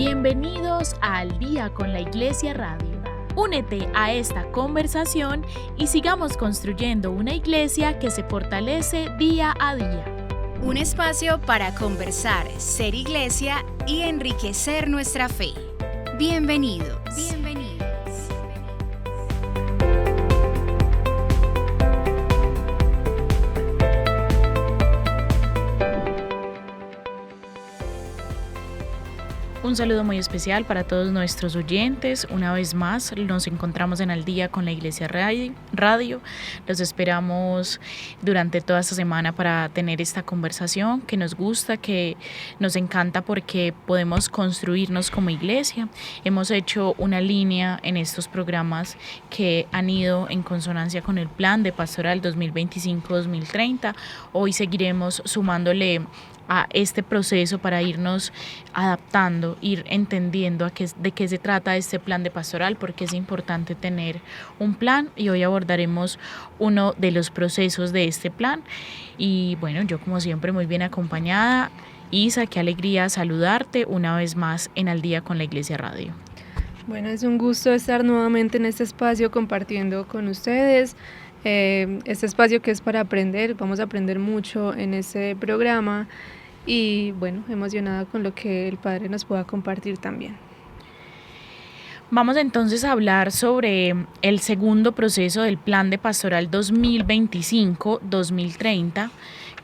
Bienvenidos a Al Día con la Iglesia Radio. Únete a esta conversación y sigamos construyendo una iglesia que se fortalece día a día. Un espacio para conversar, ser iglesia y enriquecer nuestra fe. Bienvenidos. Un saludo muy especial para todos nuestros oyentes. Una vez más nos encontramos en Al Día con la Iglesia Radio. Los esperamos durante toda esta semana para tener esta conversación que nos gusta, que nos encanta porque podemos construirnos como iglesia. Hemos hecho una línea en estos programas que han ido en consonancia con el plan de pastoral 2025-2030. Hoy seguiremos sumándole a este proceso para irnos adaptando, ir entendiendo de qué se trata este plan de pastoral, porque es importante tener un plan, y hoy abordaremos uno de los procesos de este plan. Y bueno, yo como siempre muy bien acompañada. Isa, qué alegría saludarte una vez más en Al Día con la Iglesia Radio. Bueno, es un gusto estar nuevamente en este espacio compartiendo con ustedes. Este espacio que es para aprender, vamos a aprender mucho en este programa y bueno, emocionada con lo que el Padre nos pueda compartir también. Vamos entonces a hablar sobre el segundo proceso del Plan de Pastoral 2025-2030,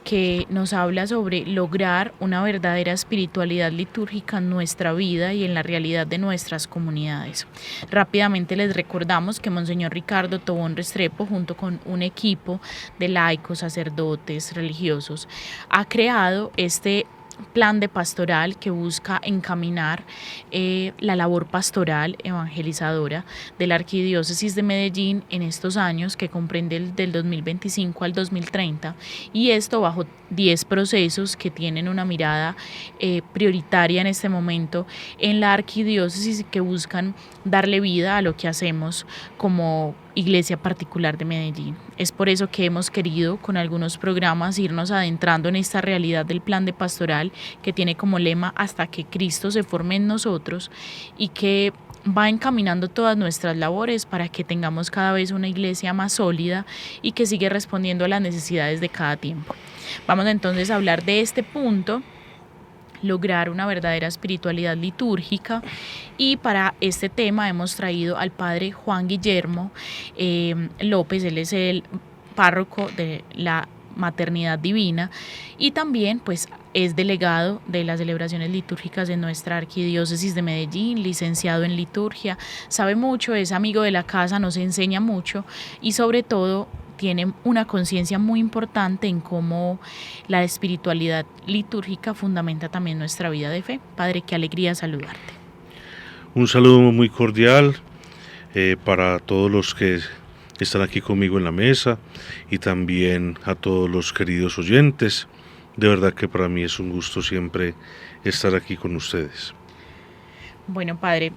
que nos habla sobre lograr una verdadera espiritualidad litúrgica en nuestra vida y en la realidad de nuestras comunidades. Rápidamente les recordamos que Monseñor Ricardo Tobón Restrepo, junto con un equipo de laicos, sacerdotes, religiosos, ha creado este plan de pastoral que busca encaminar la labor pastoral evangelizadora de la Arquidiócesis de Medellín en estos años, que comprende del 2025 al 2030, y esto bajo 10 procesos que tienen una mirada prioritaria en este momento en la Arquidiócesis y que buscan darle vida a lo que hacemos como Iglesia Particular de Medellín. Es por eso que hemos querido con algunos programas irnos adentrando en esta realidad del plan de pastoral, que tiene como lema hasta que Cristo se forme en nosotros, y que va encaminando todas nuestras labores para que tengamos cada vez una iglesia más sólida y que sigue respondiendo a las necesidades de cada tiempo. Vamos entonces a hablar de este punto: lograr una verdadera espiritualidad litúrgica, y para este tema hemos traído al padre Juan Guillermo López. Él es el párroco de la Maternidad Divina y también pues es delegado de las celebraciones litúrgicas de nuestra Arquidiócesis de Medellín, licenciado en liturgia, sabe mucho, es amigo de la casa, nos enseña mucho y sobre todo tiene una conciencia muy importante en cómo la espiritualidad litúrgica fundamenta también nuestra vida de fe. Padre, qué alegría saludarte. Un saludo muy cordial para todos los que están aquí conmigo en la mesa y también a todos los queridos oyentes. De verdad que para mí es un gusto siempre estar aquí con ustedes. Bueno, padre,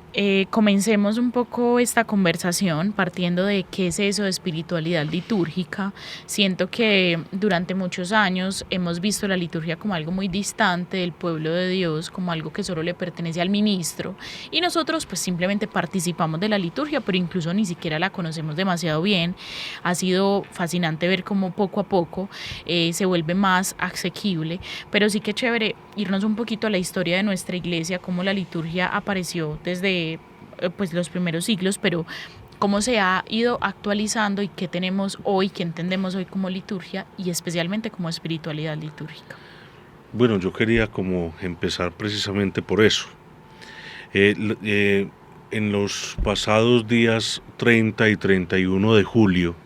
comencemos un poco esta conversación partiendo de qué es eso de espiritualidad litúrgica. Siento que durante muchos años hemos visto la liturgia como algo muy distante del pueblo de Dios, como algo que solo le pertenece al ministro, y nosotros pues simplemente participamos de la liturgia, pero incluso ni siquiera la conocemos demasiado bien. Ha sido fascinante ver cómo poco a poco se vuelve más asequible, pero sí que chévere irnos un poquito a la historia de nuestra iglesia, cómo la liturgia apareció desde pues los primeros siglos, pero cómo se ha ido actualizando y qué tenemos hoy, qué entendemos hoy como liturgia y especialmente como espiritualidad litúrgica. Bueno, yo quería como empezar precisamente por eso. En los pasados días 30 y 31 de julio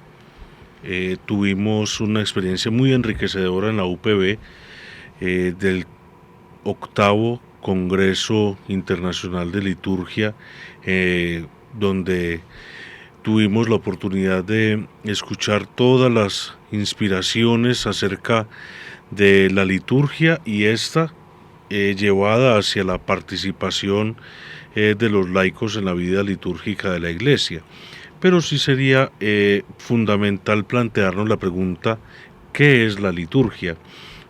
tuvimos una experiencia muy enriquecedora en la UPB del 8º Congreso Internacional de Liturgia, donde tuvimos la oportunidad de escuchar todas las inspiraciones acerca de la liturgia y esta llevada hacia la participación de los laicos en la vida litúrgica de la Iglesia. Pero sí sería fundamental plantearnos la pregunta: ¿qué es la liturgia?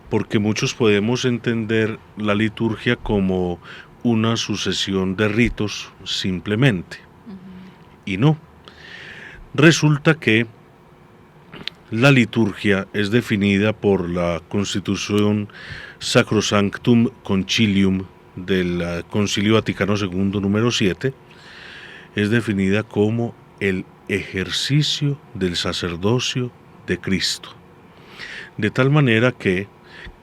Porque muchos podemos entender la liturgia como una sucesión de ritos simplemente. Y no. Resulta que la liturgia es definida por la Constitución Sacrosanctum Concilium del Concilio Vaticano II número 7, es definida como el ejercicio del sacerdocio de Cristo. De tal manera que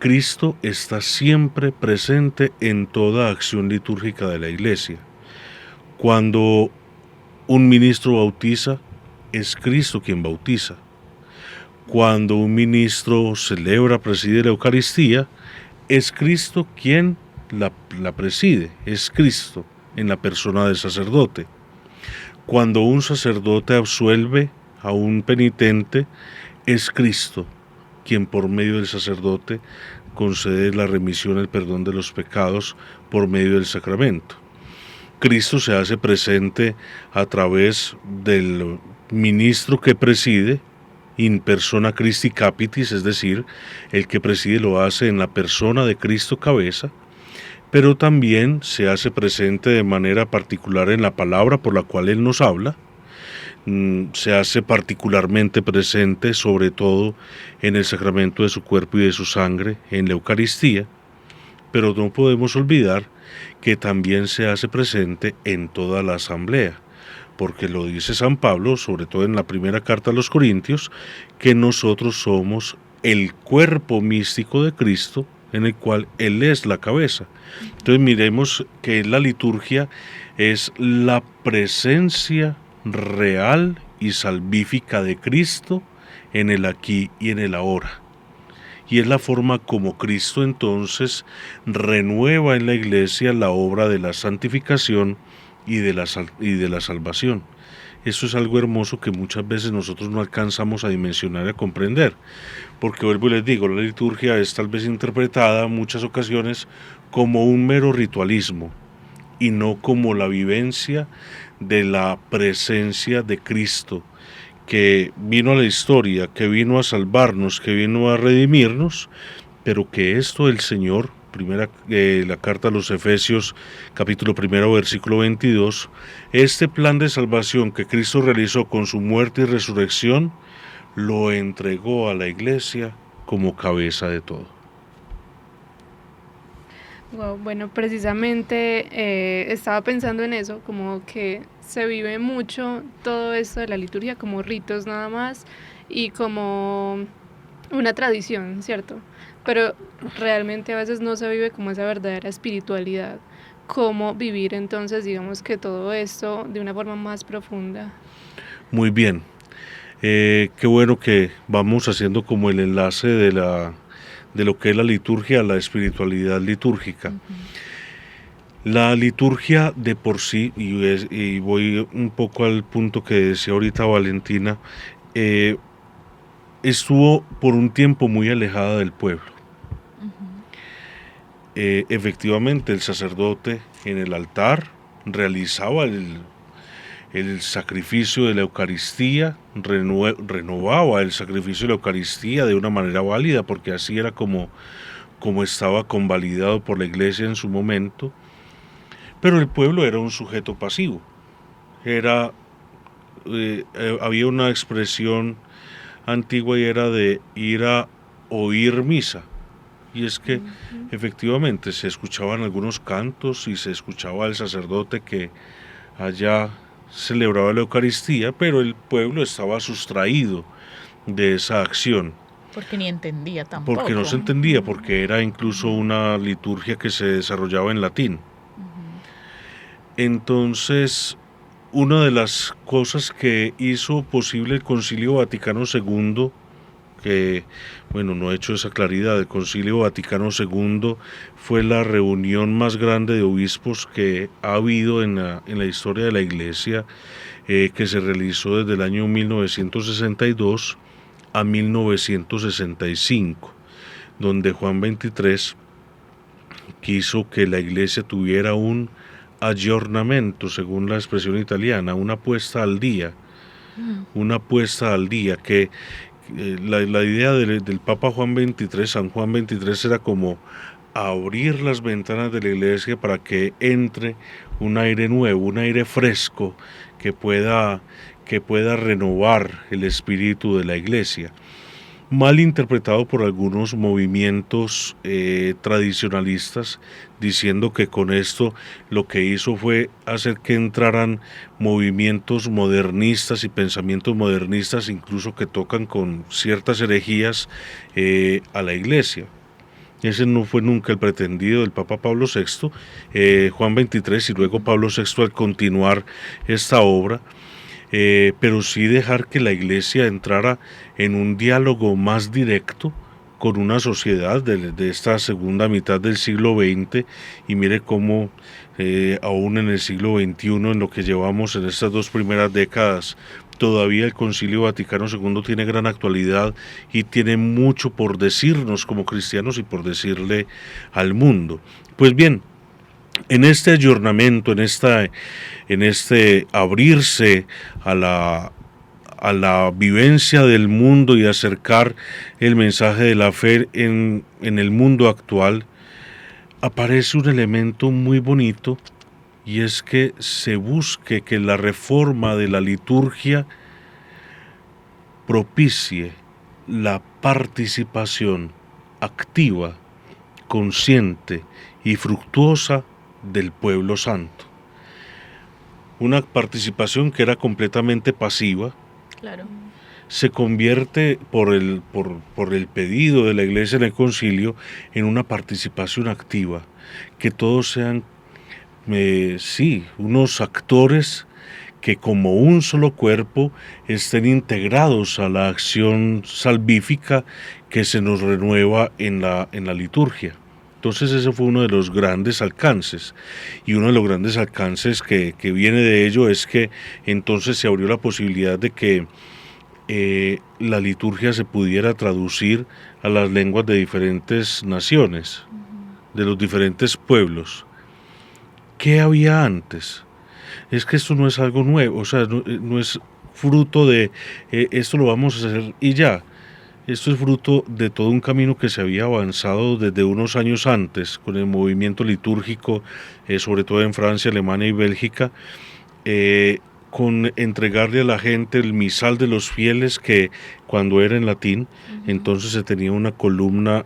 Cristo está siempre presente en toda acción litúrgica de la Iglesia. Cuando un ministro bautiza, es Cristo quien bautiza. Cuando un ministro celebra, preside la Eucaristía, es Cristo quien la preside, es Cristo en la persona del sacerdote. Cuando un sacerdote absuelve a un penitente, es Cristo quien por medio del sacerdote concede la remisión, el perdón de los pecados por medio del sacramento. Cristo se hace presente a través del ministro que preside, in persona Christi Capitis, es decir, el que preside lo hace en la persona de Cristo cabeza, pero también se hace presente de manera particular en la palabra por la cual Él nos habla, se hace particularmente presente sobre todo en el sacramento de su cuerpo y de su sangre, en la Eucaristía, pero no podemos olvidar que también se hace presente en toda la asamblea, porque lo dice San Pablo, sobre todo en la primera carta a los Corintios, que nosotros somos el cuerpo místico de Cristo, en el cual Él es la cabeza. Entonces miremos que la liturgia es la presencia real y salvífica de Cristo en el aquí y en el ahora. Y es la forma como Cristo entonces renueva en la Iglesia la obra de la santificación y de la salvación. Eso es algo hermoso que muchas veces nosotros no alcanzamos a dimensionar y a comprender, porque vuelvo y les digo, la liturgia es tal vez interpretada en muchas ocasiones como un mero ritualismo y no como la vivencia de la presencia de Cristo, que vino a la historia, que vino a salvarnos, que vino a redimirnos, pero que esto el Señor, la carta a los Efesios, capítulo 1, versículo 22, este plan de salvación que Cristo realizó con su muerte y resurrección, lo entregó a la Iglesia como cabeza de todo. Wow, bueno, precisamente estaba pensando en eso, como que se vive mucho todo esto de la liturgia como ritos nada más y como una tradición, ¿cierto? Pero realmente a veces no se vive como esa verdadera espiritualidad. ¿Cómo vivir entonces, digamos que todo esto de una forma más profunda? Muy bien, qué bueno que vamos haciendo como el enlace de lo que es la liturgia a la espiritualidad litúrgica. La liturgia de por sí, y voy un poco al punto que decía ahorita Valentina, estuvo por un tiempo muy alejada del pueblo. Efectivamente, el sacerdote en el altar realizaba el sacrificio de la Eucaristía, renovaba el sacrificio de la Eucaristía de una manera válida, porque así era como estaba convalidado por la Iglesia en su momento, pero el pueblo era un sujeto pasivo. Había una expresión antigua y era de ir a oír misa, y es que efectivamente se escuchaban algunos cantos y se escuchaba al sacerdote que allá celebraba la Eucaristía, pero el pueblo estaba sustraído de esa acción. Porque ni entendía tampoco. Porque no se entendía, porque era incluso una liturgia que se desarrollaba en latín. Entonces, una de las cosas que hizo posible el Concilio Vaticano II, que, bueno, no he hecho esa claridad, el Concilio Vaticano II fue la reunión más grande de obispos que ha habido en la historia de la Iglesia, que se realizó desde el año 1962 a 1965, donde Juan XXIII quiso que la Iglesia tuviera un aggiornamento, según la expresión italiana, una puesta al día, que la idea del Papa Juan XXIII, San Juan XXIII, era como a abrir las ventanas de la iglesia para que entre un aire nuevo, un aire fresco que pueda renovar el espíritu de la iglesia. Mal interpretado por algunos movimientos tradicionalistas, diciendo que con esto lo que hizo fue hacer que entraran movimientos modernistas y pensamientos modernistas, incluso que tocan con ciertas herejías a la iglesia. Ese no fue nunca el pretendido del Papa Pablo VI, Juan XXIII y luego Pablo VI al continuar esta obra. Pero sí dejar que la iglesia entrara en un diálogo más directo con una sociedad de esta segunda mitad del siglo XX, y mire cómo aún en el siglo XXI, en lo que llevamos en estas 2 primeras décadas, todavía el Concilio Vaticano II tiene gran actualidad y tiene mucho por decirnos como cristianos y por decirle al mundo. Pues bien, en este ayornamiento, en este abrirse a la vivencia del mundo y acercar el mensaje de la fe en el mundo actual, aparece un elemento muy bonito, y es que se busque que la reforma de la liturgia propicie la participación activa, consciente y fructuosa del pueblo santo. Una participación que era completamente pasiva, Claro. se convierte por el pedido de la Iglesia en el concilio en una participación activa, que todos sean unos actores que como un solo cuerpo estén integrados a la acción salvífica que se nos renueva en la liturgia. Entonces ese fue uno de los grandes alcances, y uno de los grandes alcances que viene de ello es que entonces se abrió la posibilidad de que la liturgia se pudiera traducir a las lenguas de diferentes naciones, de los diferentes pueblos. ¿Qué había antes? Es que esto no es algo nuevo, o sea, no es fruto de esto lo vamos a hacer y ya. Esto es fruto de todo un camino que se había avanzado desde unos años antes con el movimiento litúrgico, sobre todo en Francia, Alemania y Bélgica, con entregarle a la gente el misal de los fieles, que cuando era en latín, entonces se tenía una columna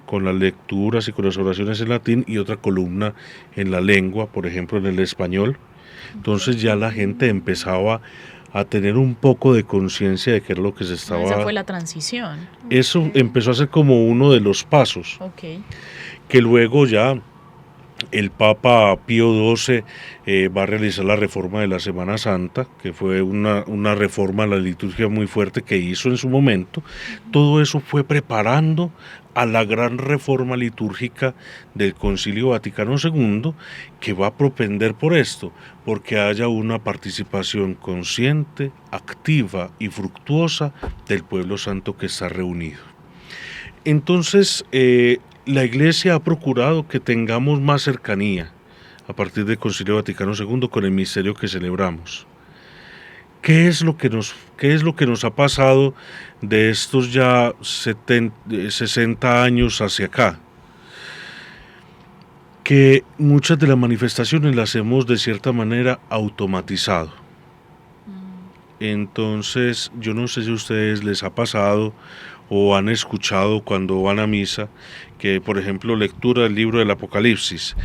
con las lecturas y con las oraciones en latín y otra columna en la lengua, por ejemplo en el español. Entonces ya la gente empezaba a tener un poco de conciencia de qué era lo que se estaba... Esa fue la transición. Eso empezó a ser como uno de los pasos, que luego ya el Papa Pío XII va a realizar la reforma de la Semana Santa, que fue una reforma a la liturgia muy fuerte que hizo en su momento. Todo eso fue preparando a la gran reforma litúrgica del Concilio Vaticano II, que va a propender por esto, porque haya una participación consciente, activa y fructuosa del pueblo santo que está reunido. Entonces, la Iglesia ha procurado que tengamos más cercanía a partir del Concilio Vaticano II con el misterio que celebramos. ¿Qué es lo que nos ha pasado de estos ya 60 años hacia acá? Que muchas de las manifestaciones las hemos de cierta manera automatizado. Entonces, yo no sé si a ustedes les ha pasado o han escuchado cuando van a misa, que por ejemplo lectura del libro del Apocalipsis,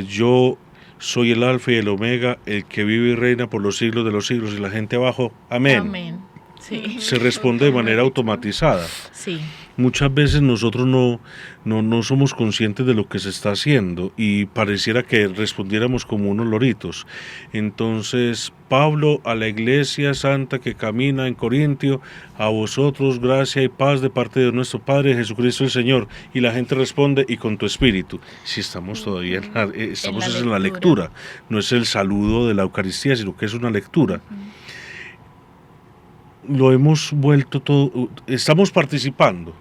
yo soy el alfa y el omega, el que vive y reina por los siglos de los siglos, y la gente abajo, amén. Amén. Sí. Se responde de manera automatizada. Sí. Muchas veces nosotros no somos conscientes de lo que se está haciendo y pareciera que respondiéramos como unos loritos. Entonces, Pablo a la iglesia santa que camina en Corintio, a vosotros gracia y paz de parte de nuestro Padre Jesucristo el Señor. Y la gente responde, y con tu espíritu. Si estamos todavía en la lectura, no es el saludo de la Eucaristía, sino que es una lectura. Lo hemos vuelto todo, estamos participando,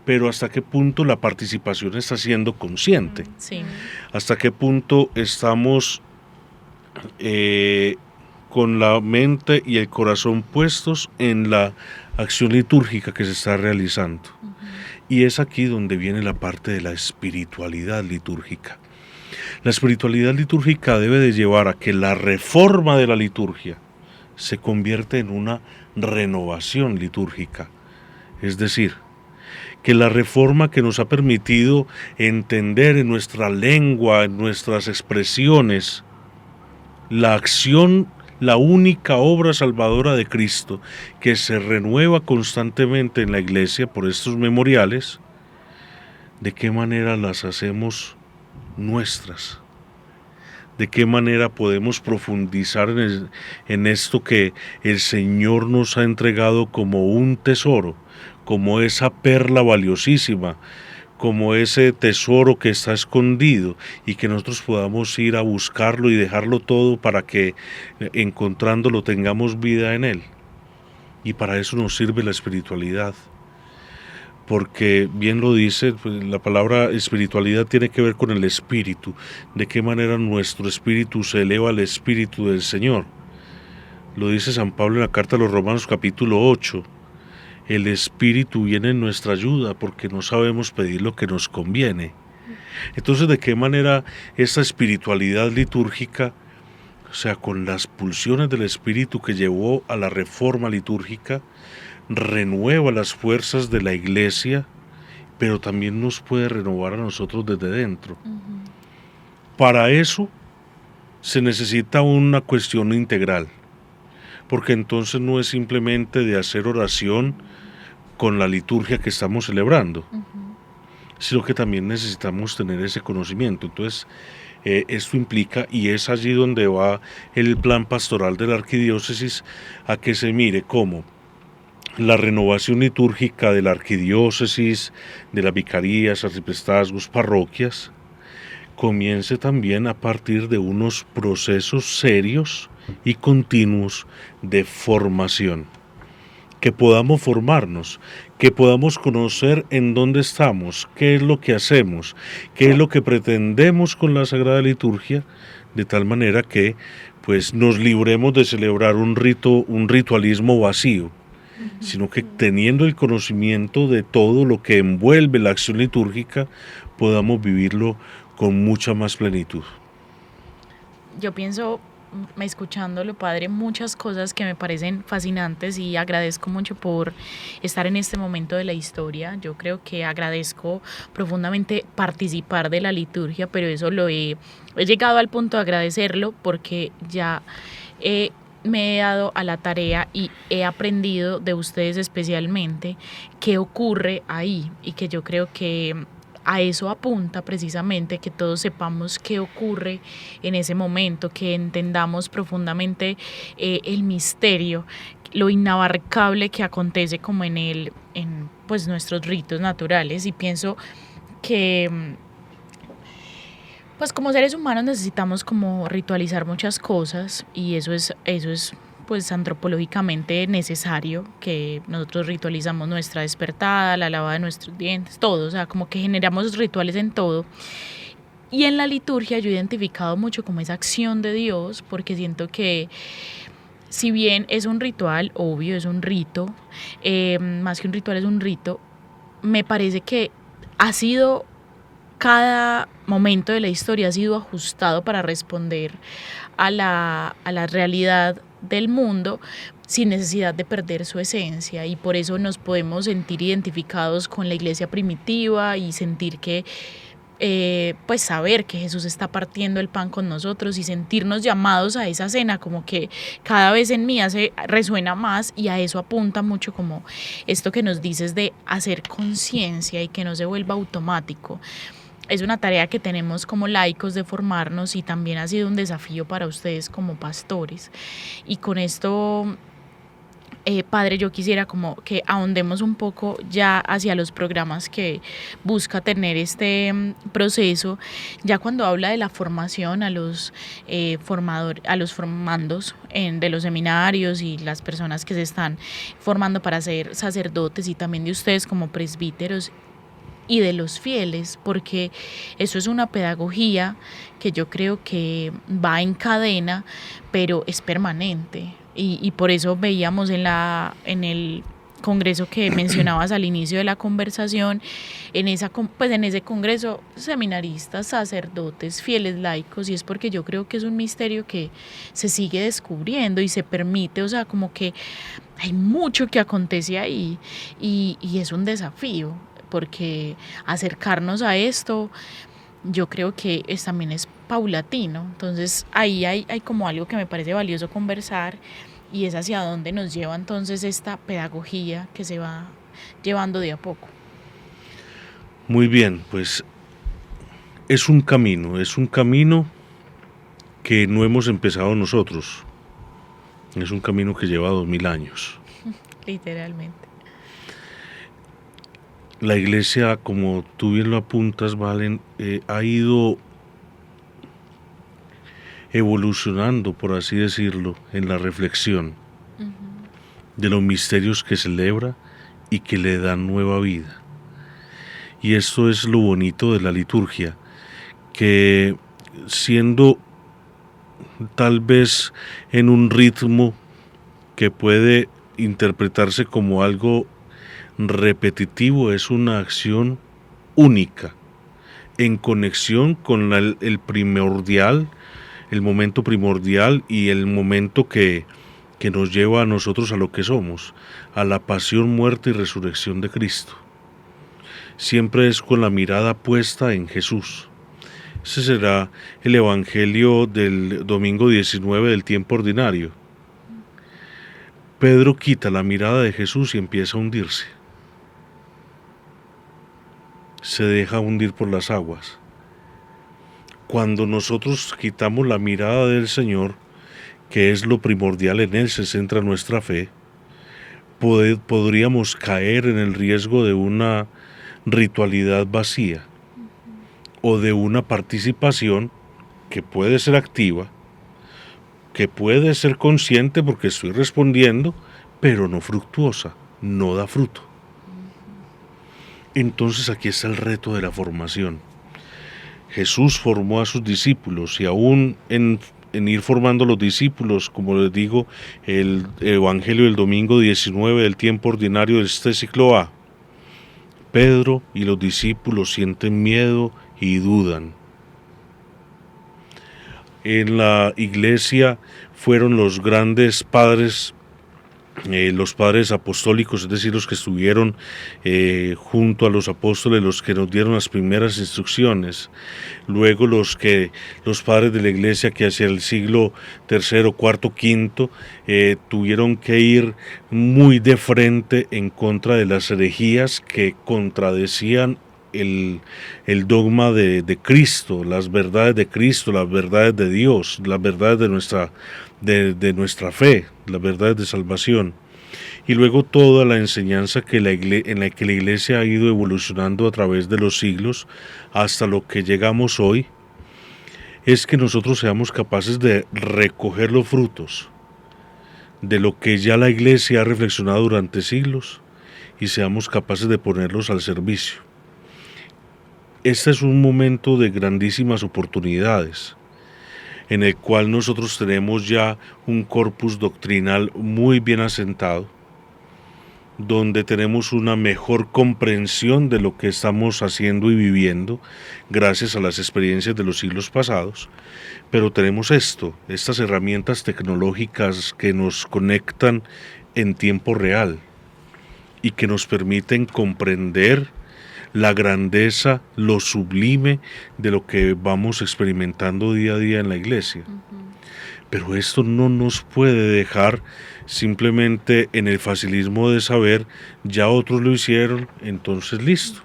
pero ¿hasta qué punto la participación está siendo consciente? Sí. ¿Hasta qué punto estamos con la mente y el corazón puestos en la acción litúrgica que se está realizando? Y es aquí donde viene la parte de la espiritualidad litúrgica. La espiritualidad litúrgica debe de llevar a que la reforma de la liturgia se convierta en una renovación litúrgica. Es decir, que la reforma que nos ha permitido entender en nuestra lengua, en nuestras expresiones, la acción, la única obra salvadora de Cristo, que se renueva constantemente en la iglesia por estos memoriales, ¿de qué manera las hacemos nuestras? ¿De qué manera podemos profundizar en esto que el Señor nos ha entregado como un tesoro, como esa perla valiosísima, como ese tesoro que está escondido, y que nosotros podamos ir a buscarlo y dejarlo todo para que encontrándolo tengamos vida en él? Y para eso nos sirve la espiritualidad. Porque bien lo dice, pues, la palabra espiritualidad tiene que ver con el espíritu, de qué manera nuestro espíritu se eleva al espíritu del Señor. Lo dice San Pablo en la carta a los Romanos capítulo 8, el espíritu viene en nuestra ayuda porque no sabemos pedir lo que nos conviene. Entonces, ¿de qué manera esta espiritualidad litúrgica, o sea, con las pulsiones del espíritu que llevó a la reforma litúrgica, renueva las fuerzas de la iglesia, pero también nos puede renovar a nosotros desde dentro? Para eso se necesita una cuestión integral, porque entonces no es simplemente de hacer oración con la liturgia que estamos celebrando, sino que también necesitamos tener ese conocimiento. Entonces, esto implica, y es allí donde va el plan pastoral de la arquidiócesis, a que se mire cómo la renovación litúrgica de la arquidiócesis, de las vicarías, arciprestazgos, parroquias, comience también a partir de unos procesos serios y continuos de formación. Que podamos formarnos, que podamos conocer en dónde estamos, qué es lo que hacemos, qué es lo que pretendemos con la Sagrada Liturgia, de tal manera que pues nos libremos de celebrar un ritualismo vacío, sino que teniendo el conocimiento de todo lo que envuelve la acción litúrgica, podamos vivirlo con mucha más plenitud. Yo pienso, escuchándolo, Padre, muchas cosas que me parecen fascinantes, y agradezco mucho por estar en este momento de la historia. Yo creo que agradezco profundamente participar de la liturgia, pero eso he llegado al punto de agradecerlo porque ya me he dado a la tarea y he aprendido de ustedes especialmente qué ocurre ahí, y que yo creo que a eso apunta precisamente, que todos sepamos qué ocurre en ese momento, que entendamos profundamente el misterio, lo inabarcable que acontece como en pues nuestros ritos naturales. Y pienso que pues como seres humanos necesitamos como ritualizar muchas cosas, y eso es pues antropológicamente necesario, que nosotros ritualizamos nuestra despertada, la lavada de nuestros dientes, todo, o sea, como que generamos rituales en todo. Y en la liturgia yo he identificado mucho como esa acción de Dios, porque siento que si bien es un ritual, obvio, es un rito, más que un ritual es un rito, me parece que ha sido, cada momento de la historia ha sido ajustado para responder a la realidad del mundo sin necesidad de perder su esencia, y por eso nos podemos sentir identificados con la iglesia primitiva y sentir que pues saber que Jesús está partiendo el pan con nosotros y sentirnos llamados a esa cena, como que cada vez en mí resuena más, y a eso apunta mucho como esto que nos dices de hacer conciencia y que no se vuelva automático. Es una tarea que tenemos como laicos de formarnos, y también ha sido un desafío para ustedes como pastores. Y con esto, Padre, yo quisiera como que ahondemos un poco ya hacia los programas que busca tener este proceso, ya cuando habla de la formación a los formandos de los seminarios y las personas que se están formando para ser sacerdotes, y también de ustedes como presbíteros y de los fieles, porque eso es una pedagogía que yo creo que va en cadena, pero es permanente, y por eso veíamos en congreso que mencionabas al inicio de la conversación, en ese congreso, seminaristas, sacerdotes, fieles laicos, y es porque yo creo que es un misterio que se sigue descubriendo y se permite, o sea, como que hay mucho que acontece ahí y es un desafío, porque acercarnos a esto, yo creo que también es paulatino. Entonces ahí hay como algo que me parece valioso conversar, y es hacia dónde nos lleva entonces esta pedagogía que se va llevando de a poco. Muy bien, pues es un camino que no hemos empezado nosotros, es un camino que lleva 2000 años. Literalmente. La Iglesia, como tú bien lo apuntas, Valen, ha ido evolucionando, por así decirlo, en la reflexión de los misterios que celebra y que le dan nueva vida. Y esto es lo bonito de la liturgia, que siendo tal vez en un ritmo que puede interpretarse como algo repetitivo, es una acción única, en conexión con el primordial, el momento primordial y el momento que nos lleva a nosotros a lo que somos, a la pasión, muerte y resurrección de Cristo. Siempre es con la mirada puesta en Jesús. Ese será el Evangelio del domingo 19 del tiempo ordinario. Pedro quita la mirada de Jesús y empieza a hundirse. Se deja hundir por las aguas. Cuando nosotros quitamos la mirada del Señor, que es lo primordial, en Él se centra nuestra fe, podríamos caer en el riesgo de una ritualidad vacía o de una participación que puede ser activa, que puede ser consciente porque estoy respondiendo, pero no fructuosa, no da fruto. Entonces aquí está el reto de la formación. Jesús formó a sus discípulos y aún en ir formando los discípulos, como les digo, el Evangelio del domingo 19 del tiempo ordinario de este ciclo A, Pedro y los discípulos sienten miedo y dudan. En la iglesia fueron los grandes padres, los padres apostólicos, es decir, los que estuvieron junto a los apóstoles, los que nos dieron las primeras instrucciones. Luego los padres de la iglesia que hacia el siglo III, IV, V tuvieron que ir muy de frente en contra de las herejías que contradecían el dogma de Cristo, las verdades de Cristo, las verdades de Dios, las verdades de nuestra fe, las verdades de salvación. Y luego toda la enseñanza en la que la iglesia ha ido evolucionando a través de los siglos hasta lo que llegamos hoy, es que nosotros seamos capaces de recoger los frutos de lo que ya la iglesia ha reflexionado durante siglos y seamos capaces de ponerlos al servicio. Este es un momento de grandísimas oportunidades, en el cual nosotros tenemos ya un corpus doctrinal muy bien asentado, donde tenemos una mejor comprensión de lo que estamos haciendo y viviendo gracias a las experiencias de los siglos pasados, pero tenemos estas herramientas tecnológicas que nos conectan en tiempo real y que nos permiten comprender la grandeza, lo sublime de lo que vamos experimentando día a día en la iglesia. Pero esto no nos puede dejar simplemente en el facilismo de saber, ya otros lo hicieron, entonces listo.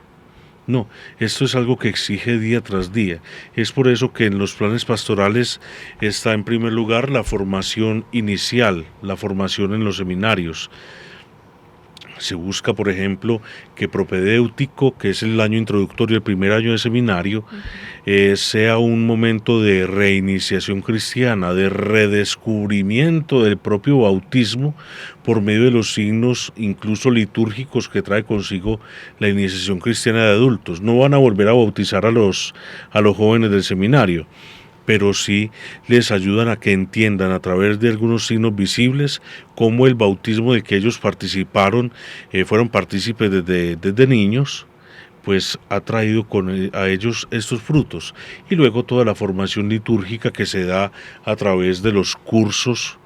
No, esto es algo que exige día tras día. Es por eso que en los planes pastorales está en primer lugar la formación inicial, la formación en los seminarios. Se busca, por ejemplo, que propedéutico, que es el año introductorio, el primer año de seminario, sea un momento de reiniciación cristiana, de redescubrimiento del propio bautismo por medio de los signos, incluso litúrgicos, que trae consigo la iniciación cristiana de adultos. No van a volver a bautizar a los jóvenes del seminario, pero sí les ayudan a que entiendan a través de algunos signos visibles cómo el bautismo del que ellos participaron, fueron partícipes desde niños, pues ha traído a ellos estos frutos. Y luego toda la formación litúrgica que se da a través de los cursos,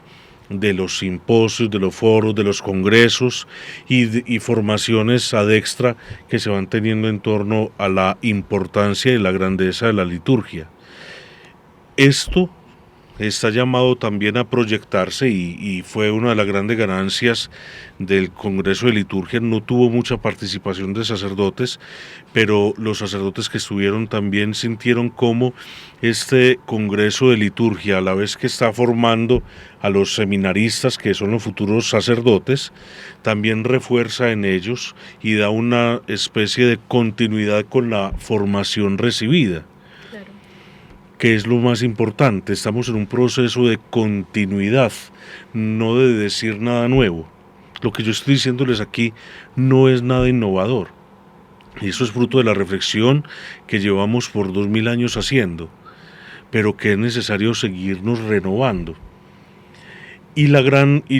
de los simposios, de los foros, de los congresos y formaciones ad extra que se van teniendo en torno a la importancia y la grandeza de la liturgia. Esto está llamado también a proyectarse y fue una de las grandes ganancias del Congreso de Liturgia. No tuvo mucha participación de sacerdotes, pero los sacerdotes que estuvieron también sintieron cómo este Congreso de Liturgia, a la vez que está formando a los seminaristas, que son los futuros sacerdotes, también refuerza en ellos y da una especie de continuidad con la formación recibida, que es lo más importante. Estamos en un proceso de continuidad, no de decir nada nuevo. Lo que yo estoy diciéndoles aquí no es nada innovador. Y eso es fruto de la reflexión que llevamos por 2000 años haciendo, pero que es necesario seguirnos renovando. Y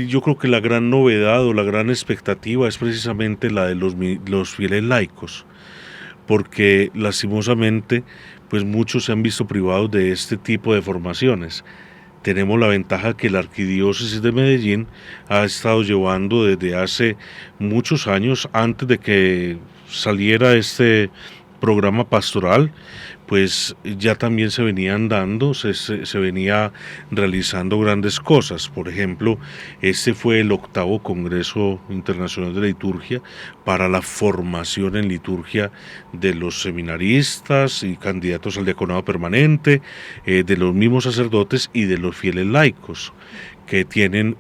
yo creo que la gran novedad o la gran expectativa es precisamente la de los fieles laicos, porque lastimosamente pues muchos se han visto privados de este tipo de formaciones. Tenemos la ventaja que la Arquidiócesis de Medellín ha estado llevando desde hace muchos años, antes de que saliera este programa pastoral, pues ya también se venían dando, se venía realizando grandes cosas. Por ejemplo, este fue el 8º Congreso Internacional de Liturgia para la formación en liturgia de los seminaristas y candidatos al diaconado permanente, de los mismos sacerdotes y de los fieles laicos, que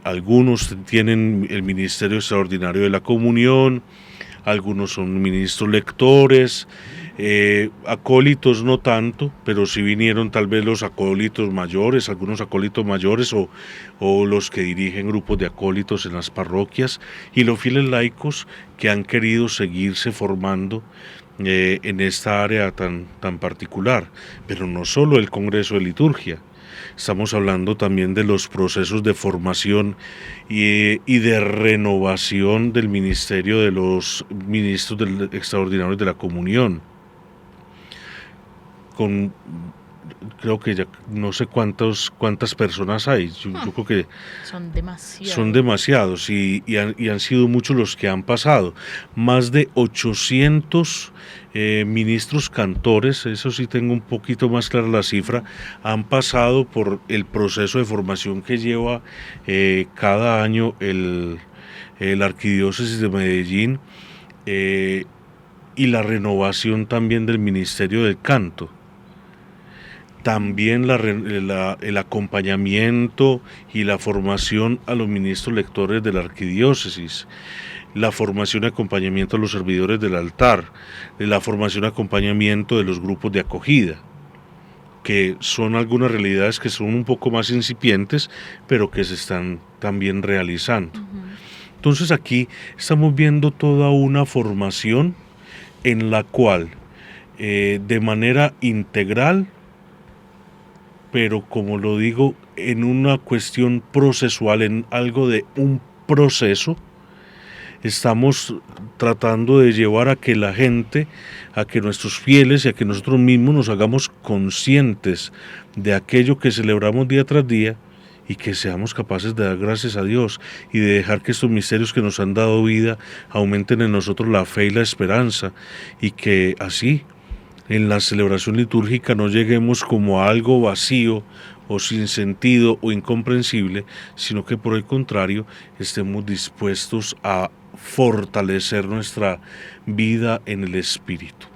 algunos tienen el ministerio extraordinario de la comunión, algunos son ministros lectores, acólitos no tanto, pero sí vinieron tal vez los acólitos mayores, algunos acólitos mayores o los que dirigen grupos de acólitos en las parroquias, y los fieles laicos que han querido seguirse formando en esta área tan particular. Pero no solo el Congreso de Liturgia, estamos hablando también de los procesos de formación y de renovación del ministerio de los ministros extraordinarios de la comunión. Creo que ya no sé cuántas personas hay, yo creo que son demasiados y han sido muchos los que han pasado, más de 800 ministros cantores, eso sí tengo un poquito más clara la cifra, han pasado por el proceso de formación que lleva cada año el Arquidiócesis de Medellín, y la renovación también del Ministerio del Canto. También el acompañamiento y la formación a los ministros lectores de la arquidiócesis, la formación y acompañamiento a los servidores del altar, la formación y acompañamiento de los grupos de acogida, que son algunas realidades que son un poco más incipientes, pero que se están también realizando. Entonces aquí estamos viendo toda una formación en la cual de manera integral, pero como lo digo, en una cuestión procesual, en algo de un proceso, estamos tratando de llevar a que la gente, a que nuestros fieles y a que nosotros mismos nos hagamos conscientes de aquello que celebramos día tras día y que seamos capaces de dar gracias a Dios y de dejar que estos misterios que nos han dado vida aumenten en nosotros la fe y la esperanza, y que así en la celebración litúrgica no lleguemos como a algo vacío o sin sentido o incomprensible, sino que por el contrario estemos dispuestos a fortalecer nuestra vida en el Espíritu.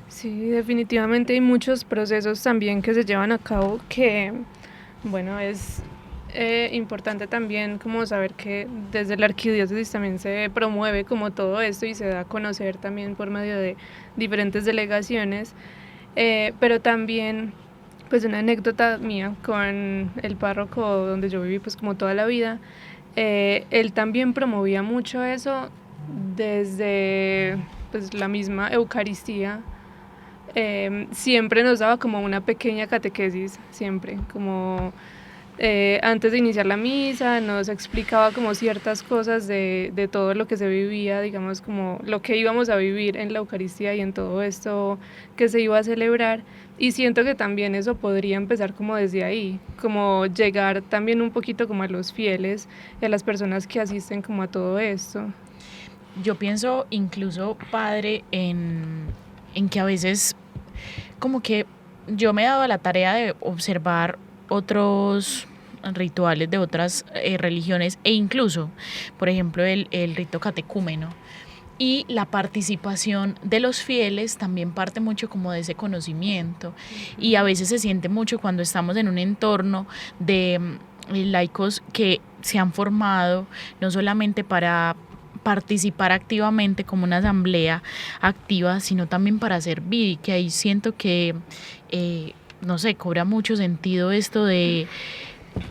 Sí, definitivamente hay muchos procesos también que se llevan a cabo que, bueno, es importante también como saber que desde la arquidiócesis también se promueve como todo esto y se da a conocer también por medio de diferentes delegaciones, pero también pues una anécdota mía con el párroco donde yo viví pues como toda la vida, él también promovía mucho eso desde pues la misma Eucaristía, siempre nos daba como una pequeña catequesis, siempre, como antes de iniciar la misa, nos explicaba como ciertas cosas de todo lo que se vivía, digamos como lo que íbamos a vivir en la Eucaristía y en todo esto que se iba a celebrar. Y siento que también eso podría empezar como desde ahí, como llegar también un poquito como a los fieles y a las personas que asisten como a todo esto. Yo pienso incluso, padre, en que a veces como que yo me he dado la tarea de observar otros rituales de otras religiones e incluso, por ejemplo, el rito catecúmeno. Y la participación de los fieles también parte mucho como de ese conocimiento y a veces se siente mucho cuando estamos en un entorno de laicos que se han formado no solamente para participar activamente como una asamblea activa, sino también para servir y que ahí siento que, no sé, cobra mucho sentido esto de,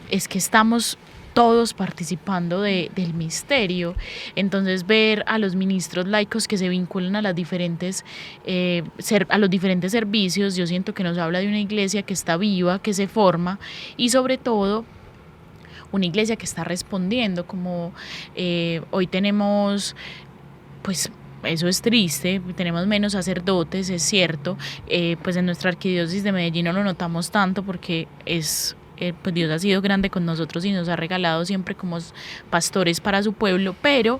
es que estamos todos participando del misterio. Entonces ver a los ministros laicos que se vinculan a las diferentes a los diferentes servicios, yo siento que nos habla de una iglesia que está viva, que se forma y sobre todo una iglesia que está respondiendo, como hoy tenemos, pues eso es triste, tenemos menos sacerdotes, es cierto, pues en nuestra arquidiócesis de Medellín no lo notamos tanto porque pues Dios ha sido grande con nosotros y nos ha regalado siempre como pastores para su pueblo, pero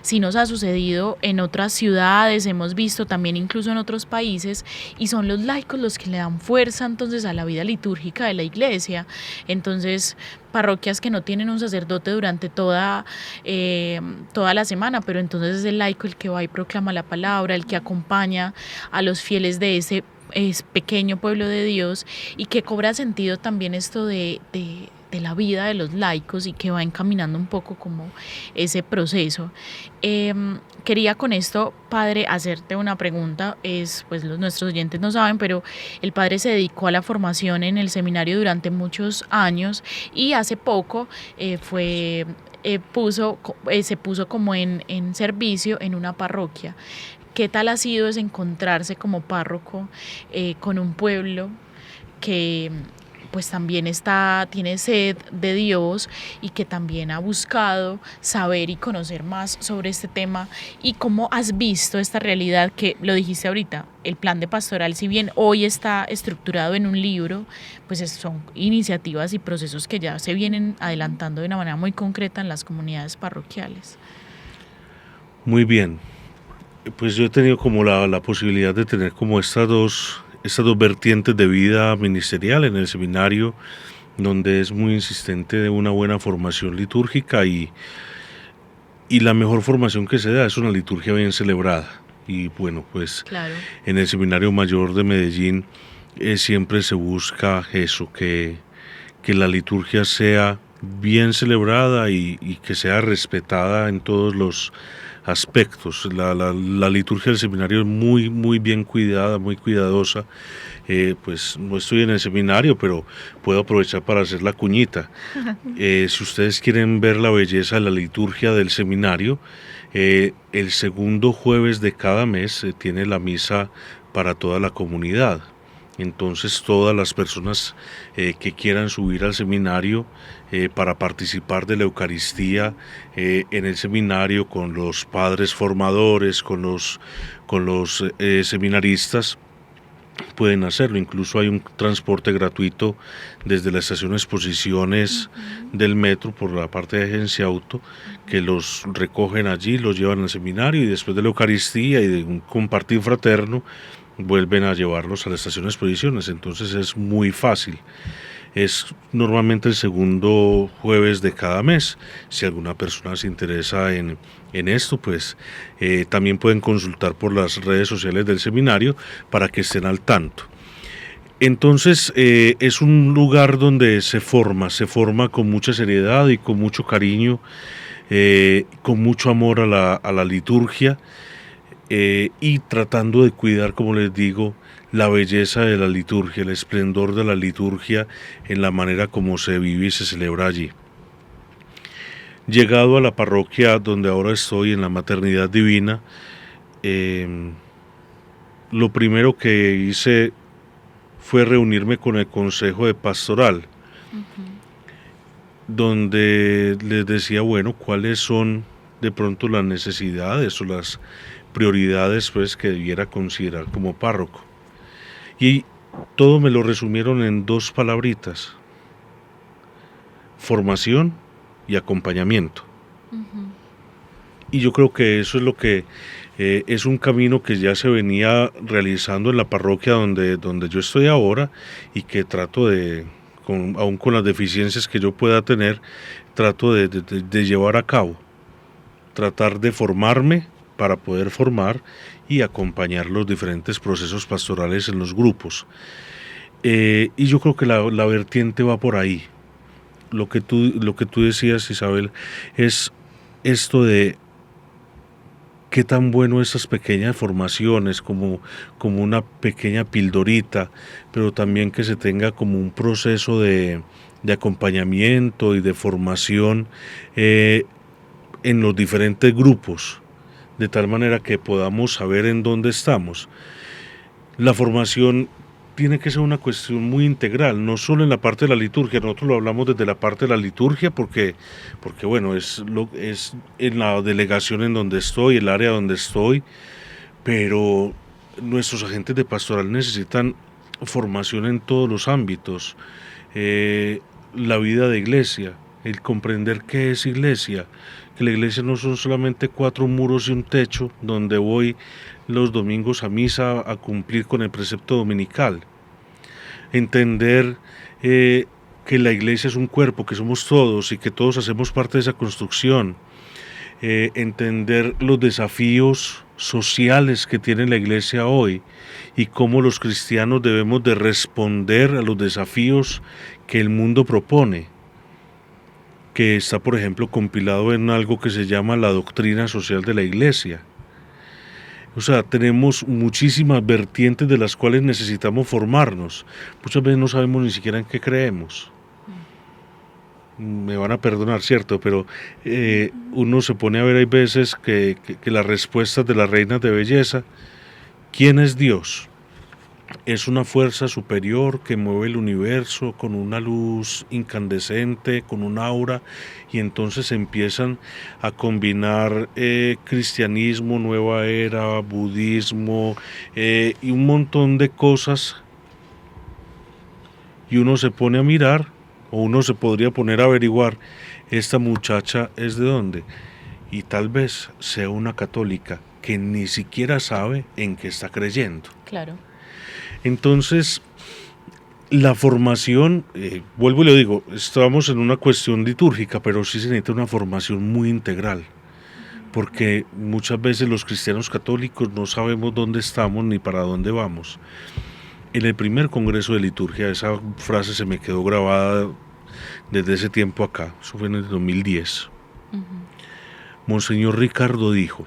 sí nos ha sucedido en otras ciudades, hemos visto también incluso en otros países, y son los laicos los que le dan fuerza entonces a la vida litúrgica de la iglesia. Entonces, parroquias que no tienen un sacerdote durante toda la semana, pero entonces es el laico el que va y proclama la palabra, el que acompaña a los fieles de ese pequeño pueblo de Dios, y que cobra sentido también esto de la vida de los laicos y que va encaminando un poco como ese proceso. Quería con esto, padre, hacerte una pregunta. Pues nuestros oyentes no saben, pero el padre se dedicó a la formación en el seminario durante muchos años y hace poco se puso como en servicio en una parroquia. ¿Qué tal ha sido ese encontrarse como párroco con un pueblo que pues también tiene sed de Dios y que también ha buscado saber y conocer más sobre este tema? ¿Y cómo has visto esta realidad que, lo dijiste ahorita, el plan de pastoral, si bien hoy está estructurado en un libro, pues son iniciativas y procesos que ya se vienen adelantando de una manera muy concreta en las comunidades parroquiales? Muy bien, pues yo he tenido como la posibilidad de tener como estas dos vertientes de vida ministerial en el seminario, donde es muy insistente de una buena formación litúrgica y la mejor formación que se da es una liturgia bien celebrada. Y bueno, pues claro, en el Seminario Mayor de Medellín siempre se busca eso, que la liturgia sea bien celebrada y que sea respetada en todos los aspectos. La liturgia del seminario es muy, muy bien cuidada, muy cuidadosa. Pues no estoy en el seminario, pero puedo aprovechar para hacer la cuñita. Si ustedes quieren ver la belleza de la liturgia del seminario, el segundo jueves de cada mes se tiene la misa para toda la comunidad. Entonces todas las personas que quieran subir al seminario para participar de la Eucaristía en el seminario con los padres formadores, con los seminaristas, pueden hacerlo. Incluso hay un transporte gratuito desde la estación Exposiciones del metro por la parte de Agencia Auto, que los recogen allí, los llevan al seminario y después de la Eucaristía y de un compartir fraterno vuelven a llevarlos a la estación de Exposiciones. Entonces es muy fácil. Es normalmente el segundo jueves de cada mes. Si alguna persona se interesa en esto, pues también pueden consultar por las redes sociales del seminario para que estén al tanto. Entonces es un lugar donde se forma con mucha seriedad y con mucho cariño, con mucho amor a la liturgia, y tratando de cuidar, como les digo, la belleza de la liturgia, el esplendor de la liturgia en la manera como se vive y se celebra allí. Llegado a la parroquia donde ahora estoy, en la Maternidad Divina, lo primero que hice fue reunirme con el Consejo de Pastoral, donde les decía, bueno, cuáles son de pronto las necesidades o las prioridades pues, que debiera considerar como párroco. Y todo me lo resumieron en 2 palabritas: formación y acompañamiento. Y yo creo que eso es lo que es un camino que ya se venía realizando en la parroquia donde yo estoy ahora, y que trato aún con las deficiencias que yo pueda tener, trato de llevar a cabo. Tratar de formarme para poder formar y acompañar los diferentes procesos pastorales en los grupos. Y yo creo que la vertiente va por ahí. Lo que tú decías, Isabel, es esto de qué tan bueno esas pequeñas formaciones, como una pequeña pildorita, pero también que se tenga como un proceso de acompañamiento y de formación en los diferentes grupos, de tal manera que podamos saber en dónde estamos. La formación tiene que ser una cuestión muy integral, no solo en la parte de la liturgia. Nosotros lo hablamos desde la parte de la liturgia porque bueno, es en la delegación en donde estoy, el área donde estoy, pero nuestros agentes de pastoral necesitan formación en todos los ámbitos. La vida de iglesia, el comprender qué es iglesia, que la iglesia no son solamente 4 muros y un techo donde voy los domingos a misa a cumplir con el precepto dominical. Entender que la iglesia es un cuerpo, que somos todos y que todos hacemos parte de esa construcción. Entender los desafíos sociales que tiene la iglesia hoy y cómo los cristianos debemos de responder a los desafíos que el mundo propone, que está, por ejemplo, compilado en algo que se llama la doctrina social de la iglesia. O sea, tenemos muchísimas vertientes de las cuales necesitamos formarnos. Muchas veces no sabemos ni siquiera en qué creemos. Me van a perdonar, ¿cierto? Pero uno se pone a ver, hay veces que las respuestas de las reinas de belleza, ¿quién es Dios? Es una fuerza superior que mueve el universo con una luz incandescente, con un aura, y entonces empiezan a combinar cristianismo, nueva era, budismo y un montón de cosas, y uno se pone a mirar, o uno se podría poner a averiguar, esta muchacha es de dónde, y tal vez sea una católica que ni siquiera sabe en qué está creyendo. Claro. Entonces, la formación, vuelvo y le digo, estamos en una cuestión litúrgica, pero sí se necesita una formación muy integral, porque muchas veces los cristianos católicos no sabemos dónde estamos ni para dónde vamos. En el primer congreso de liturgia, esa frase se me quedó grabada desde ese tiempo acá, eso fue en el 2010. Monseñor Ricardo dijo: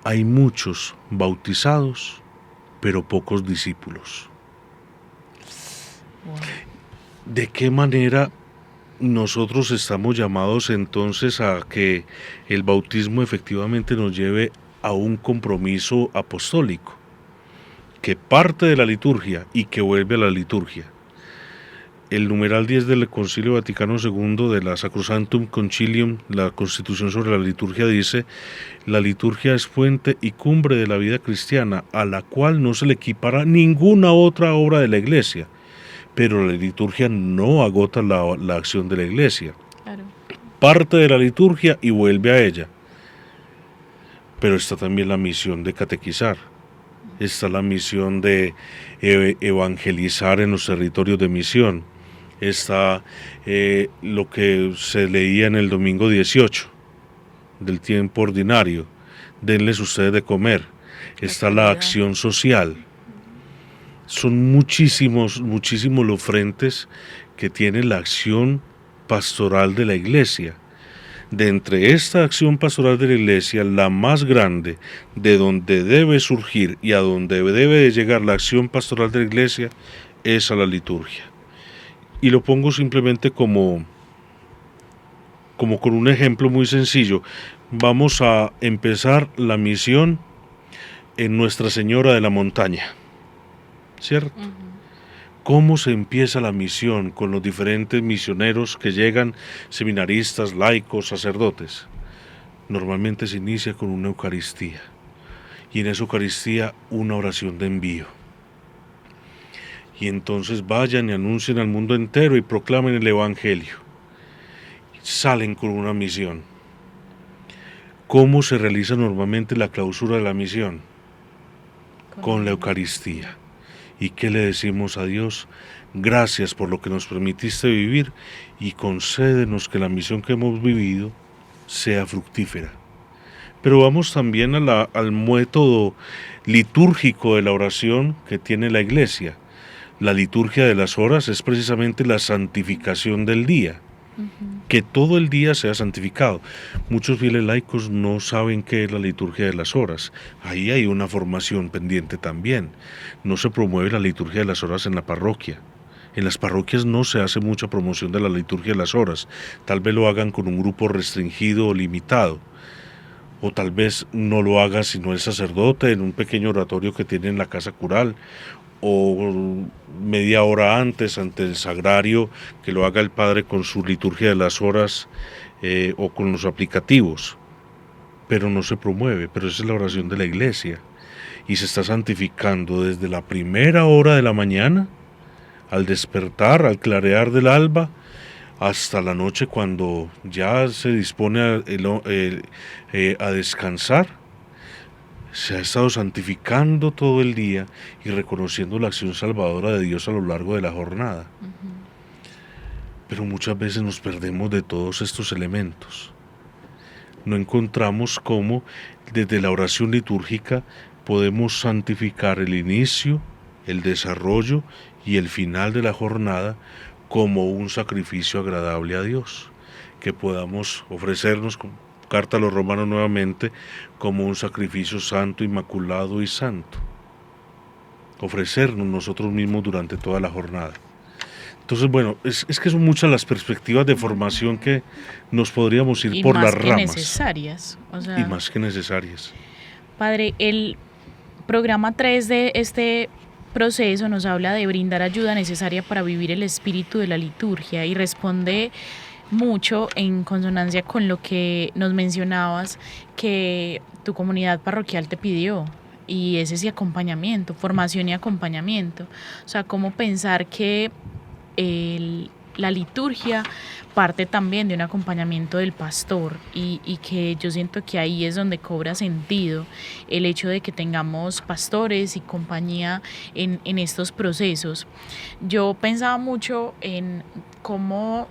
hay muchos bautizados, pero pocos discípulos. Wow. ¿De qué manera nosotros estamos llamados entonces a que el bautismo efectivamente nos lleve a un compromiso apostólico, que parte de la liturgia y que vuelve a la liturgia? El numeral 10 del Concilio Vaticano II de la Sacrosanctum Concilium, la Constitución sobre la liturgia, dice: la liturgia es fuente y cumbre de la vida cristiana, a la cual no se le equipara ninguna otra obra de la Iglesia. Pero la liturgia no agota la acción de la Iglesia. Claro. Parte de la liturgia y vuelve a ella. Pero está también la misión de catequizar. Está la misión de evangelizar en los territorios de misión. Está lo que se leía en el domingo 18 del tiempo ordinario: denles ustedes de comer. Está la acción social. Son muchísimos los frentes que tiene la acción pastoral de la Iglesia. De entre esta acción pastoral de la Iglesia, la más grande, de donde debe surgir y a donde debe de llegar la acción pastoral de la Iglesia, es a la liturgia. Y lo pongo simplemente como con un ejemplo muy sencillo. Vamos a empezar la misión en Nuestra Señora de la Montaña, ¿cierto? ¿Cómo se empieza la misión con los diferentes misioneros que llegan, seminaristas, laicos, sacerdotes? Normalmente se inicia con una Eucaristía, y en esa Eucaristía una oración de envío. Y entonces vayan y anuncien al mundo entero y proclamen el Evangelio. Salen con una misión. ¿Cómo se realiza normalmente la clausura de la misión? Con la Eucaristía. ¿Y qué le decimos a Dios? Gracias por lo que nos permitiste vivir y concédenos que la misión que hemos vivido sea fructífera. Pero vamos también al método litúrgico de la oración que tiene la Iglesia. La liturgia de las horas es precisamente la santificación del día. Que todo el día sea santificado. Muchos fieles laicos no saben qué es la liturgia de las horas. Ahí hay una formación pendiente también. No se promueve la liturgia de las horas en la parroquia. En las parroquias no se hace mucha promoción de la liturgia de las horas. Tal vez lo hagan con un grupo restringido o limitado. O tal vez no lo haga sino el sacerdote en un pequeño oratorio que tiene en la casa cural, o media hora antes ante el sagrario, que lo haga el padre con su liturgia de las horas o con los aplicativos, pero no se promueve. Pero esa es la oración de la Iglesia y se está santificando desde la primera hora de la mañana, al despertar, al clarear del alba, hasta la noche cuando ya se dispone a descansar. Se ha estado santificando todo el día y reconociendo la acción salvadora de Dios a lo largo de la jornada. Pero muchas veces nos perdemos de todos estos elementos. No encontramos cómo desde la oración litúrgica podemos santificar el inicio, el desarrollo y el final de la jornada como un sacrificio agradable a Dios, que podamos ofrecernos, carta a los Romanos nuevamente, como un sacrificio santo, inmaculado y santo. Ofrecernos nosotros mismos durante toda la jornada. Entonces, bueno, es que son muchas las perspectivas de formación que nos podríamos ir por las ramas. Necesarias. Y más que necesarias. Padre, el programa 3 de este proceso nos habla de brindar ayuda necesaria para vivir el espíritu de la liturgia y responde mucho en consonancia con lo que nos mencionabas que tu comunidad parroquial te pidió, y es ese acompañamiento, formación y acompañamiento. O sea, cómo pensar que la liturgia parte también de un acompañamiento del pastor y que yo siento que ahí es donde cobra sentido el hecho de que tengamos pastores y compañía en estos procesos. Yo pensaba mucho en cómo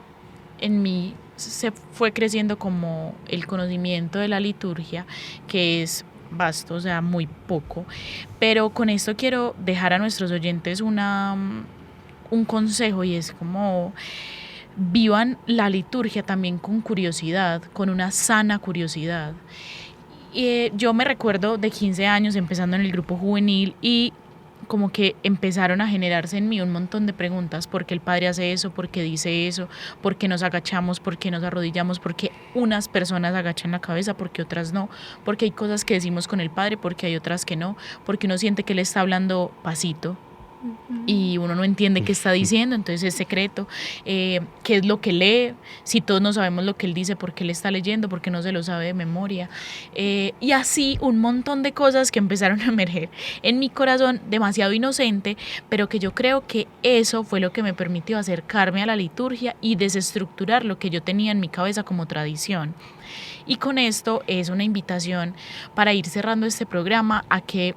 en mí se fue creciendo como el conocimiento de la liturgia, que es vasto, o sea, muy poco, pero con esto quiero dejar a nuestros oyentes un consejo, y es como vivan la liturgia también con curiosidad, con una sana curiosidad. Yo me recuerdo de 15 años empezando en el grupo juvenil y como que empezaron a generarse en mí un montón de preguntas. ¿Por qué el padre hace eso? ¿Por qué dice eso? ¿Por qué nos agachamos? ¿Por qué nos arrodillamos? ¿Por qué unas personas agachan la cabeza? ¿Por qué otras no? ¿Por qué hay cosas que decimos con el padre? ¿Por qué hay otras que no? ¿Por qué uno siente que él está hablando pasito y uno no entiende qué está diciendo? Entonces es secreto. ¿Qué es lo que lee? Si todos no sabemos lo que él dice, ¿por qué él está leyendo? ¿Por qué no se lo sabe de memoria? Y así un montón de cosas que empezaron a emerger en mi corazón, demasiado inocente, pero que yo creo que eso fue lo que me permitió acercarme a la liturgia y desestructurar lo que yo tenía en mi cabeza como tradición. Y con esto es una invitación para ir cerrando este programa a que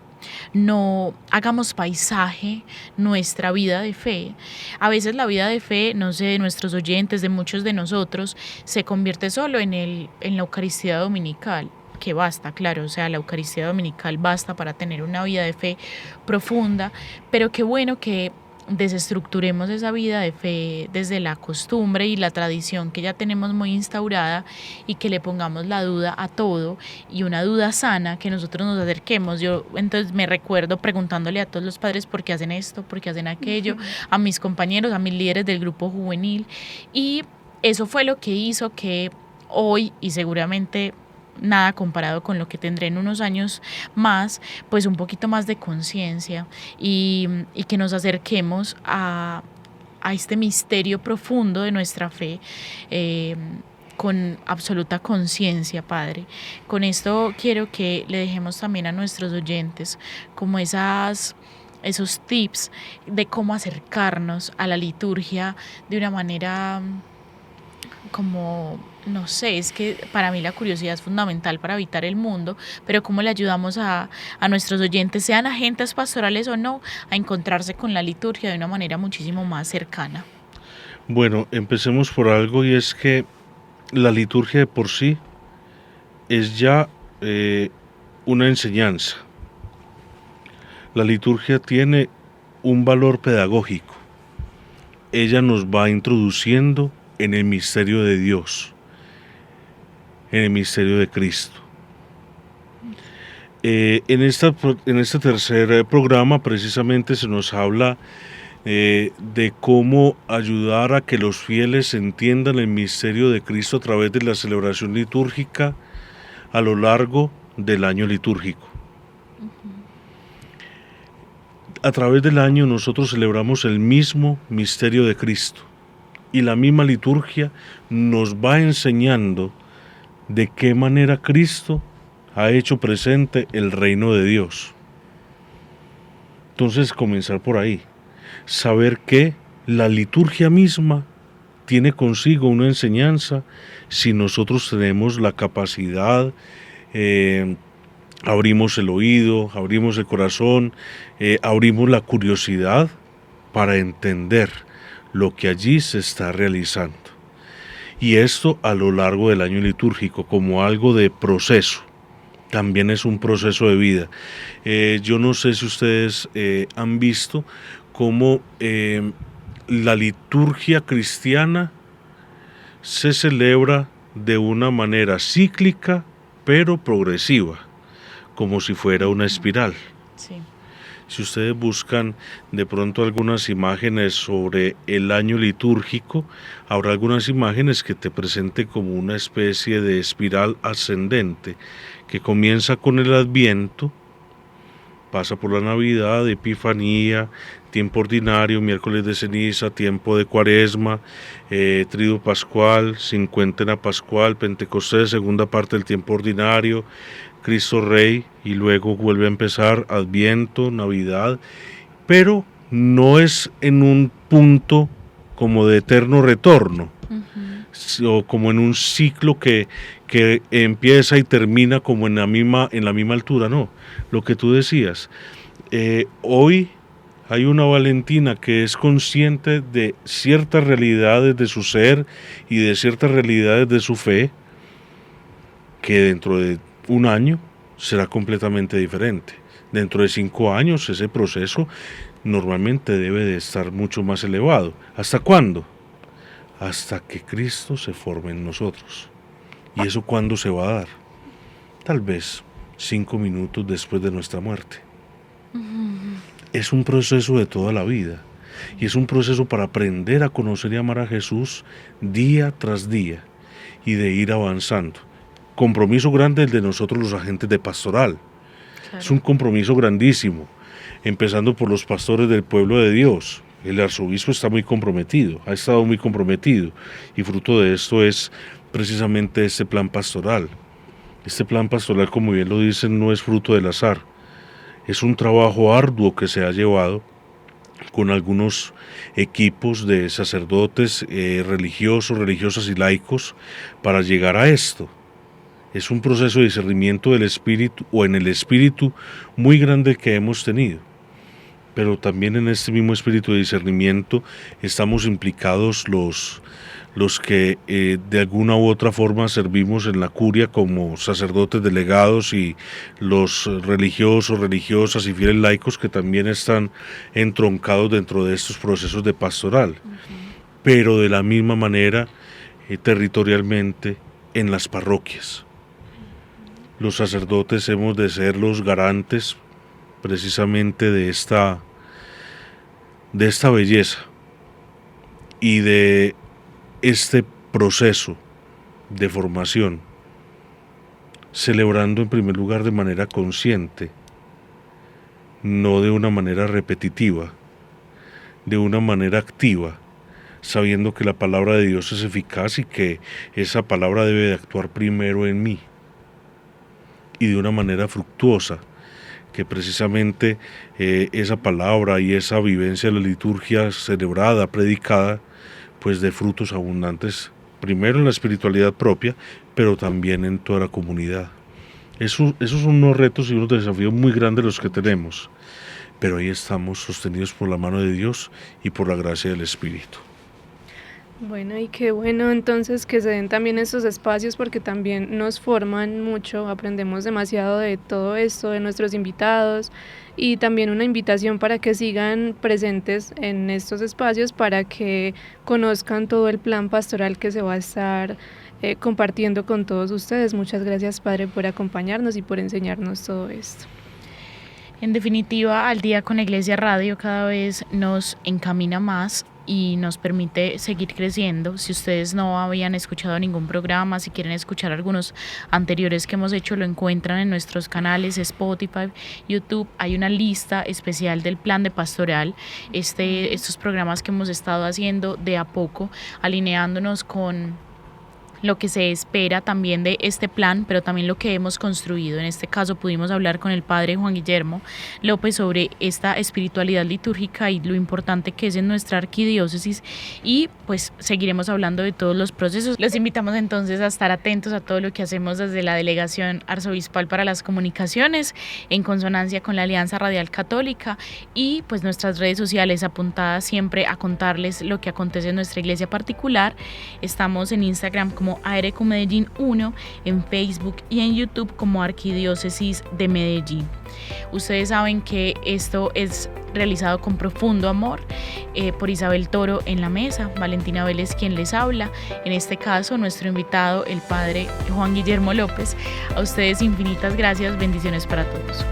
no hagamos paisaje nuestra vida de fe. A veces la vida de fe, no sé, de nuestros oyentes, de muchos de nosotros, se convierte solo en la Eucaristía dominical, que basta, claro, o sea, la Eucaristía dominical basta para tener una vida de fe profunda, pero qué bueno que desestructuremos esa vida de fe desde la costumbre y la tradición que ya tenemos muy instaurada, y que le pongamos la duda a todo, y una duda sana, que nosotros nos acerquemos. Yo entonces me recuerdo preguntándole a todos los padres por qué hacen esto, por qué hacen aquello, a mis compañeros, a mis líderes del grupo juvenil, y eso fue lo que hizo que hoy, y seguramente nada comparado con lo que tendré en unos años más, pues un poquito más de conciencia y que nos acerquemos a este misterio profundo de nuestra fe, con absoluta conciencia, Padre. Con esto quiero que le dejemos también a nuestros oyentes como esos tips de cómo acercarnos a la liturgia de una manera como, no sé, es que para mí la curiosidad es fundamental para habitar el mundo, pero cómo le ayudamos a nuestros oyentes, sean agentes pastorales o no, a encontrarse con la liturgia de una manera muchísimo más cercana. Bueno, empecemos por algo, y es que la liturgia de por sí es ya una enseñanza. La liturgia tiene un valor pedagógico. Ella nos va introduciendo en el misterio de Dios, en el misterio de Cristo. En este tercer programa precisamente se nos habla de cómo ayudar a que los fieles entiendan el misterio de Cristo a través de la celebración litúrgica a lo largo del año litúrgico. A través del año nosotros celebramos el mismo misterio de Cristo, y la misma liturgia nos va enseñando de qué manera Cristo ha hecho presente el reino de Dios. Entonces, comenzar por ahí, saber que la liturgia misma tiene consigo una enseñanza si nosotros tenemos la capacidad, abrimos el oído, abrimos el corazón, abrimos la curiosidad para entender lo que allí se está realizando. Y esto a lo largo del año litúrgico, como algo de proceso, también es un proceso de vida. Yo no sé si ustedes han visto cómo la liturgia cristiana se celebra de una manera cíclica, pero progresiva, como si fuera una espiral. Sí. Si ustedes buscan de pronto algunas imágenes sobre el año litúrgico, habrá algunas imágenes que te presenten como una especie de espiral ascendente, que comienza con el Adviento, pasa por la Navidad, Epifanía, tiempo ordinario, miércoles de ceniza, tiempo de Cuaresma, Triduo Pascual, cincuentena pascual, Pentecostés, segunda parte del tiempo ordinario, Cristo Rey, y luego vuelve a empezar Adviento, Navidad, pero no es en un punto como de eterno retorno, o como en un ciclo que empieza y termina como en la misma altura, no. Lo que tú decías, hoy hay una Valentina que es consciente de ciertas realidades de su ser y de ciertas realidades de su fe, que dentro de un año será completamente diferente. Dentro de 5 años ese proceso normalmente debe de estar mucho más elevado. ¿Hasta cuándo? Hasta que Cristo se forme en nosotros. ¿Y eso cuándo se va a dar? Tal vez 5 minutos después de nuestra muerte. Es un proceso de toda la vida, y es un proceso para aprender a conocer y amar a Jesús día tras día, y de ir avanzando. Compromiso grande el de nosotros los agentes de pastoral. Claro. Es un compromiso grandísimo, empezando por los pastores del pueblo de Dios. El arzobispo está muy comprometido, ha estado muy comprometido, y fruto de esto es precisamente este plan pastoral. Este plan pastoral, como bien lo dicen, no es fruto del azar. Es un trabajo arduo que se ha llevado con algunos equipos de sacerdotes, religiosos, religiosas y laicos para llegar a esto. Es un proceso de discernimiento del espíritu, o en el espíritu, muy grande que hemos tenido. Pero también en este mismo espíritu de discernimiento estamos implicados los que de alguna u otra forma servimos en la curia como sacerdotes delegados, y los religiosos, religiosas y fieles laicos que también están entroncados dentro de estos procesos de pastoral. Pero de la misma manera, territorialmente, en las parroquias. Los sacerdotes hemos de ser los garantes precisamente de esta belleza y de este proceso de formación celebrando en primer lugar de manera consciente, no de una manera repetitiva, de una manera activa, sabiendo que la palabra de Dios es eficaz y que esa palabra debe de actuar primero en mí, y de una manera fructuosa, que precisamente esa palabra y esa vivencia de la liturgia celebrada, predicada, pues dé frutos abundantes, primero en la espiritualidad propia, pero también en toda la comunidad. Esos son unos retos y unos desafíos muy grandes los que tenemos, pero ahí estamos sostenidos por la mano de Dios y por la gracia del Espíritu. Bueno, y qué bueno entonces que se den también estos espacios porque también nos forman mucho, aprendemos demasiado de todo esto, de nuestros invitados y también una invitación para que sigan presentes en estos espacios para que conozcan todo el plan pastoral que se va a estar compartiendo con todos ustedes. Muchas gracias, Padre, por acompañarnos y por enseñarnos todo esto. En definitiva, Al Día con la Iglesia Radio cada vez nos encamina más y nos permite seguir creciendo. Si ustedes no habían escuchado ningún programa, si quieren escuchar algunos anteriores que hemos hecho, lo encuentran en nuestros canales Spotify, YouTube. Hay una lista especial del plan de pastoral, estos programas que hemos estado haciendo de a poco, alineándonos con lo que se espera también de este plan, pero también lo que hemos construido. En este caso pudimos hablar con el padre Juan Guillermo López sobre esta espiritualidad litúrgica y lo importante que es en nuestra arquidiócesis, y pues seguiremos hablando de todos los procesos. Los invitamos entonces a estar atentos a todo lo que hacemos desde la Delegación Arzobispal para las Comunicaciones, en consonancia con la Alianza Radial Católica, y pues nuestras redes sociales apuntadas siempre a contarles lo que acontece en nuestra iglesia particular. Estamos en Instagram como Medellín 1, en Facebook y en YouTube como Arquidiócesis de Medellín. Ustedes saben que esto es realizado con profundo amor por Isabel Toro en la mesa, Valentina Vélez quien les habla, en este caso nuestro invitado el padre Juan Guillermo López. A ustedes infinitas gracias, bendiciones para todos.